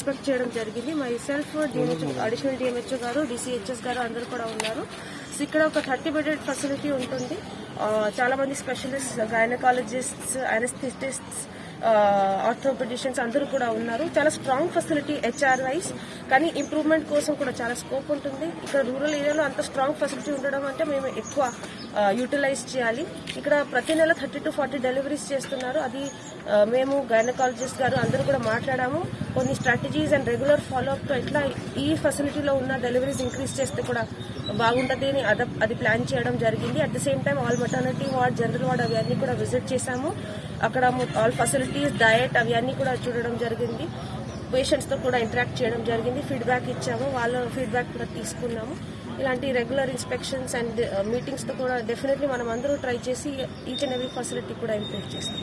Inspect చేయడం జరిగింది. My self DMHO, additional DMHO గారు, డిసిహెచ్ఎస్ గారు అందరూ కూడా ఉన్నారు. ఇక్కడ ఒక 30 బెడెడ్ ఫెసిలిటీ ఉంటుంది. చాలా మంది స్పెషలిస్ట్, గైనకాలజిస్ట్స్, అనస్థిటిస్ట్స్, ఆర్థోపెడిషియన్స్ అందరూ కూడా ఉన్నారు. చాలా స్ట్రాంగ్ ఫెసిలిటీ హెచ్ఆర్ వైజ్, కానీ ఇంప్రూవ్మెంట్ కోసం కూడా చాలా స్కోప్ ఉంటుంది. ఇక్కడ రూరల్ ఏరియాలో అంత స్ట్రాంగ్ ఫెసిలిటీ ఉండడం అంటే మేము ఎక్కువ యూటిలైజ్ చేయాలి. ఇక్కడ ప్రతి నెల 30 to 40 డెలివరీస్ చేస్తున్నారు. అది మేము గైనకాలజిస్ట్ గారు అందరూ కూడా మాట్లాడాము. కొన్ని స్ట్రాటజీస్ అండ్ రెగ్యులర్ ఫాలోఅప్తో ఎట్లా ఈ ఫెసిలిటీలో ఉన్న డెలివరీస్ ఇంక్రీజ్ చేస్తే కూడా బాగుంటుంది అని అది ప్లాన్ చేయడం జరిగింది. At the same time all maternity ward, general ward అవన్నీ కూడా విజిట్ చేశాము. అక్కడ ఆల్ ఫెసిలిటీస్, డయట్ అవన్నీ కూడా చూడడం జరిగింది. పేషెంట్స్తో కూడా ఇంటరాక్ట్ చేయడం జరిగింది. ఫీడ్బ్యాక్ ఇచ్చాము, వాళ్ళ ఫీడ్బ్యాక్ కూడా తీసుకున్నాము. ఇలాంటి రెగ్యులర్ ఇన్స్పెక్షన్స్ అండ్ మీటింగ్స్తో కూడా డెఫినెట్లీ మనం అందరూ ట్రై చేసి ఈచ్ అండ్ ఎవ్రీ ఫెసిలిటీ కూడా ఇంప్రూవ్ చేస్తాం.